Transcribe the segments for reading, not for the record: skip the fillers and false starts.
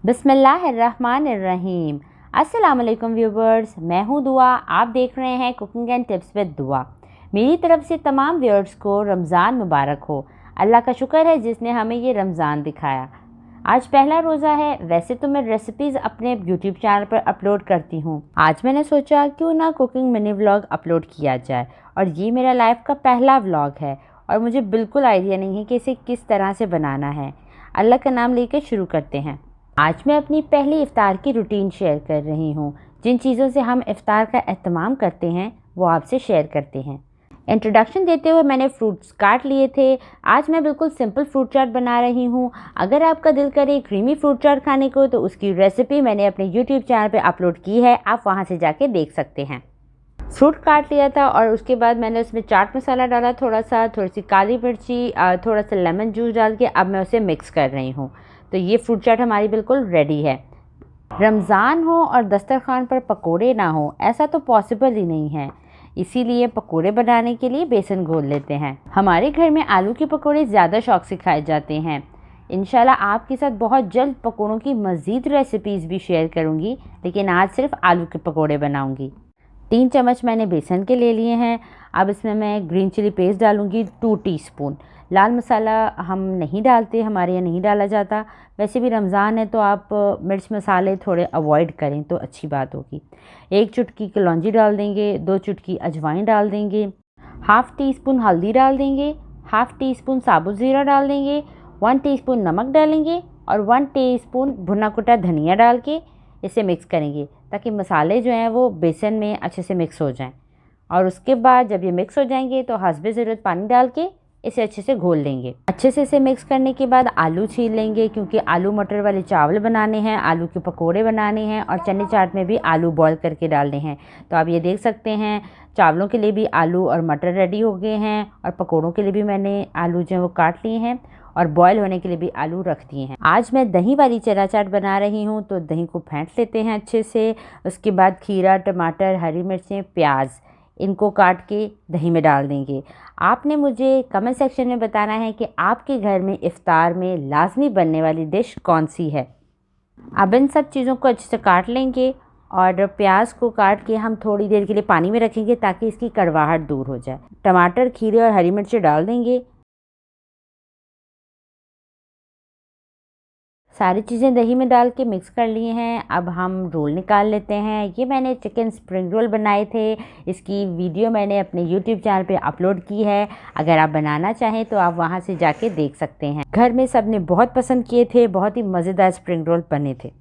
बिस्मिल्लाहिर्रहमानिर्रहीम। अस्सलाम वालेकुम व्यूवर्स, मैं हूँ दुआ। आप देख रहे हैं कुकिंग एंड टिप्स विद दुआ। मेरी तरफ से तमाम व्यूअर्स को रमज़ान मुबारक हो। अल्लाह का शुक्र है जिसने हमें ये रमज़ान दिखाया। आज पहला रोज़ा है। वैसे तो मैं रेसिपीज़ अपने यूट्यूब चैनल पर अपलोड करती हूँ। आज मैंने सोचा क्यों ना कुकिंग मिनी व्लॉग अपलोड किया जाए, और ये मेरा लाइफ का पहला व्लॉग है और मुझे बिल्कुल आइडिया नहीं है कि इसे किस तरह से बनाना है। अल्लाह का नाम लेकर शुरू करते हैं। आज मैं अपनी पहली इफ्तार की रूटीन शेयर कर रही हूँ। जिन चीज़ों से हम इफ्तार का एहतमाम करते हैं वो आपसे शेयर करते हैं। इंट्रोडक्शन देते हुए मैंने फ्रूट्स काट लिए थे। आज मैं बिल्कुल सिंपल फ्रूट चाट बना रही हूँ। अगर आपका दिल करे क्रीमी फ्रूट चाट खाने को तो उसकी रेसिपी मैंने अपने यूट्यूब चैनल पर अपलोड की है, आप वहाँ से जाके देख सकते हैं। फ्रूट काट लिया था और उसके बाद मैंने उसमें चाट मसाला डाला, थोड़ी सी काली मिर्ची, थोड़ा सा लेमन जूस डाल के अब मैं उसे मिक्स कर रही हूँ। तो ये फ्रूट चाट हमारी बिल्कुल रेडी है। रमज़ान हो और दस्तरखान पर पकोड़े ना हो ऐसा तो पॉसिबल ही नहीं है, इसीलिए पकोड़े बनाने के लिए बेसन घोल लेते हैं। हमारे घर में आलू के पकोड़े ज़्यादा शौक से खाए जाते हैं। इंशाल्लाह आपके साथ बहुत जल्द पकोड़ों की मज़ीद रेसिपीज़ भी शेयर करूँगी, लेकिन आज सिर्फ आलू के पकोड़े बनाऊँगी। 3 चम्मच मैंने बेसन के ले लिए हैं। अब इसमें मैं ग्रीन चिली पेस्ट डालूँगी 2 टीस्पून। लाल मसाला हम नहीं डालते, हमारे यहाँ नहीं डाला जाता। वैसे भी रमज़ान है तो आप मिर्च मसाले थोड़े अवॉइड करें तो अच्छी बात होगी। 1 चुटकी कलौंजी डाल देंगे, 2 चुटकी अजवाइन डाल देंगे, हाफ़ टी स्पून हल्दी डाल देंगे, हाफ़ टी स्पून साबुत ज़ीरा डाल देंगे, 1 टीस्पून नमक डालेंगे और 1 टीस्पून भुना कुटा धनिया डाल के इसे मिक्स करेंगे ताकि मसाले जो हैं वो बेसन में अच्छे से मिक्स हो जाएं। और उसके बाद जब ये मिक्स हो जाएंगे तो हस्बे ज़रूरत पानी डाल के इसे अच्छे से घोल लेंगे। अच्छे से इसे मिक्स करने के बाद आलू छील लेंगे, क्योंकि आलू मटर वाले चावल बनाने हैं, आलू के पकोड़े बनाने हैं और चने चाट में भी आलू बॉईल करके डालने हैं। तो आप ये देख सकते हैं चावलों के लिए भी आलू और मटर रेडी हो गए हैं और पकोड़ों के लिए भी मैंने आलू जो है वो काट लिए हैं और बॉयल होने के लिए भी आलू रख दिए हैं। आज मैं दही वाली चना चाट बना रही हूँ, तो दही को फेंट लेते हैं अच्छे से। उसके बाद खीरा, टमाटर, हरी मिर्चें, प्याज इनको काट के दही में डाल देंगे। आपने मुझे कमेंट सेक्शन में बताना है कि आपके घर में इफ्तार में लाजमी बनने वाली डिश कौन सी है। अब इन सब चीज़ों को अच्छे से काट लेंगे और प्याज को काट के हम थोड़ी देर के लिए पानी में रखेंगे ताकि इसकी कड़वाहट दूर हो जाए। टमाटर, खीरे और हरी मिर्चें डाल देंगे। सारी चीज़ें दही में डाल के मिक्स कर लिए हैं। अब हम रोल निकाल लेते हैं। ये मैंने चिकन स्प्रिंग रोल बनाए थे, इसकी वीडियो मैंने अपने यूट्यूब चैनल पे अपलोड की है। अगर आप बनाना चाहें तो आप वहां से जाके देख सकते हैं। घर में सब ने बहुत पसंद किए थे, बहुत ही मज़ेदार स्प्रिंग रोल बने थे।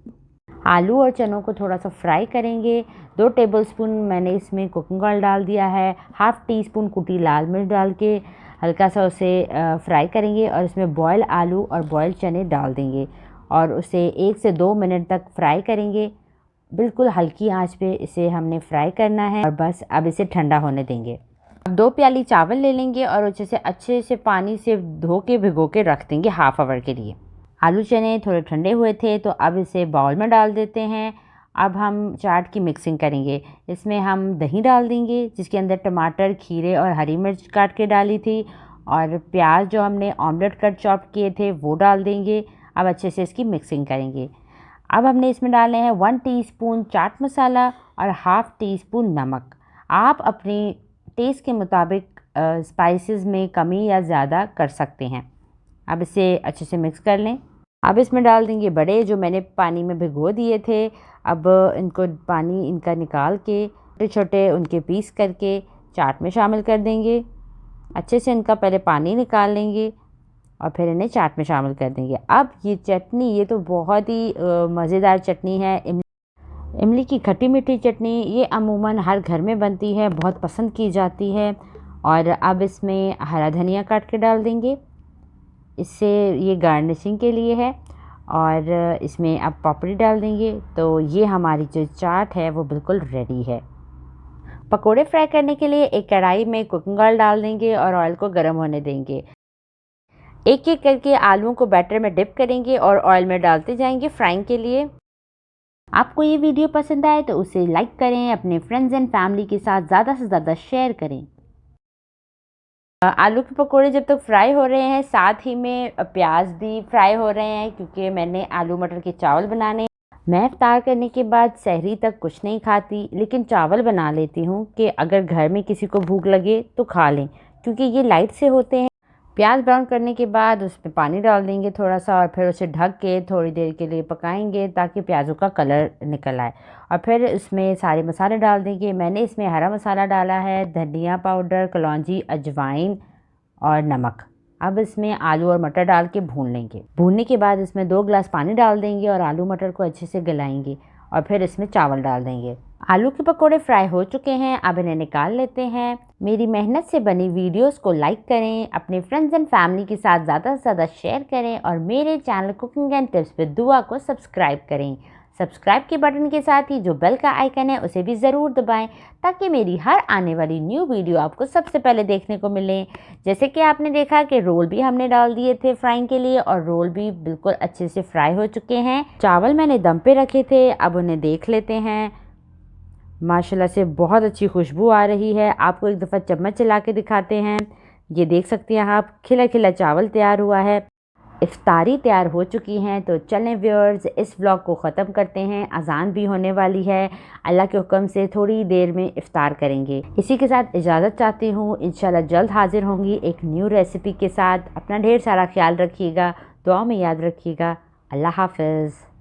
आलू और चनों को थोड़ा सा फ्राई करेंगे। 2 टेबलस्पून मैंने इसमें कुकिंग ऑयल डाल दिया है। हाफ़ टी स्पून कुटी लाल मिर्च डाल के हल्का सा उसे फ्राई करेंगे और इसमें बॉयल आलू और बॉयल चने डाल देंगे और उसे 1 से 2 मिनट तक फ्राई करेंगे। बिल्कुल हल्की आंच पे इसे हमने फ्राई करना है और बस अब इसे ठंडा होने देंगे। अब 2 प्याली चावल ले लेंगे और अच्छे से पानी से धो के भिगो के रख देंगे हाफ़ आवर के लिए। आलू चने थोड़े ठंडे हुए थे तो अब इसे बाउल में डाल देते हैं। अब हम चाट की मिक्सिंग करेंगे। इसमें हम दही डाल देंगे जिसके अंदर टमाटर, खीरे और हरी मिर्च काट के डाली थी, और प्याज जो हमने ऑमलेट कट चॉप किए थे वो डाल देंगे। अब अच्छे से इसकी मिक्सिंग करेंगे। अब हमने इसमें डालने हैं 1 टीस्पून चाट मसाला और हाफ़ टी स्पून नमक। आप अपने टेस्ट के मुताबिक स्पाइसेस में कमी या ज़्यादा कर सकते हैं। अब इसे अच्छे से मिक्स कर लें। अब इसमें डाल देंगे बड़े जो मैंने पानी में भिगो दिए थे। अब इनको पानी इनका निकाल के छोटे छोटे उनके पीस करके चाट में शामिल कर देंगे। अच्छे से इनका पहले पानी निकाल लेंगे और फिर इन्हें चाट में शामिल कर देंगे। अब ये चटनी, ये तो बहुत ही मज़ेदार चटनी है। इमली की खट्टी मीठी चटनी, ये अमूमन हर घर में बनती है, बहुत पसंद की जाती है। और अब इसमें हरा धनिया काट के डाल देंगे, इससे ये गार्निशिंग के लिए है। और इसमें अब पापड़ी डाल देंगे। तो ये हमारी जो चाट है वो बिल्कुल रेडी है। पकोड़े फ्राई करने के लिए एक कढ़ाई में कुकिंग ऑयल डाल देंगे और ऑयल को गर्म होने देंगे। एक एक करके आलूओं को बैटर में डिप करेंगे और ऑयल में डालते जाएंगे फ्राइंग के लिए। आपको ये वीडियो पसंद आए तो उसे लाइक करें, अपने फ्रेंड्स एंड फैमिली के साथ ज़्यादा से ज़्यादा शेयर करें। आलू के पकोड़े जब तक फ्राई हो रहे हैं, साथ ही में प्याज भी फ्राई हो रहे हैं, क्योंकि मैंने आलू मटर के चावल बनाने। मैं इफ्तार करने के बाद सहरी तक कुछ नहीं खाती, लेकिन चावल बना लेती हूँ कि अगर घर में किसी को भूख लगे तो खा लें, क्योंकि ये लाइट से होते हैं। प्याज ब्राउन करने के बाद उसमें पानी डाल देंगे थोड़ा सा, और फिर उसे ढक के थोड़ी देर के लिए पकाएंगे ताकि प्याज़ों का कलर निकल आए। और फिर इसमें सारे मसाले डाल देंगे। मैंने इसमें हरा मसाला डाला है, धनिया पाउडर, कलौंजी, अजवाइन और नमक। अब इसमें आलू और मटर डाल के भून लेंगे। भूनने के बाद इसमें 2 गिलास पानी डाल देंगे और आलू मटर को अच्छे से गलाएंगे, और फिर इसमें चावल डाल देंगे। आलू के पकोड़े फ्राई हो चुके हैं, अब इन्हें निकाल लेते हैं। मेरी मेहनत से बनी वीडियोस को लाइक करें, अपने फ्रेंड्स एंड फैमिली के साथ ज़्यादा से ज़्यादा शेयर करें, और मेरे channel cooking and tips with दुआ को सब्सक्राइब करें। सब्सक्राइब के बटन के साथ ही जो बेल का आइकन है उसे भी ज़रूर दबाएं, ताकि मेरी हर आने वाली न्यू वीडियो आपको सबसे पहले देखने को मिले। जैसे कि आपने देखा कि रोल भी हमने डाल दिए थे फ्राइंग के लिए, और रोल भी बिल्कुल अच्छे से फ्राई हो चुके हैं। चावल मैंने दम पे रखे थे, अब उन्हें देख लेते हैं। माशाल्लाह से बहुत अच्छी खुशबू आ रही है। आपको एक दफ़ा चम्मच चला के दिखाते हैं। ये देख सकते हैं आप, खिला खिला चावल तैयार हुआ है। इफ्तारी तैयार हो चुकी हैं। तो चलें व्यूअर्स, इस व्लॉग को ख़त्म करते हैं। अजान भी होने वाली है। अल्लाह के हुक्म से थोड़ी देर में इफ्तार करेंगे। इसी के साथ इजाज़त चाहती हूँ। इंशाल्लाह जल्द हाजिर होंगी एक न्यू रेसिपी के साथ। अपना ढेर सारा ख्याल रखिएगा, दुआ में याद रखिएगा। अल्लाह हाफ़िज़।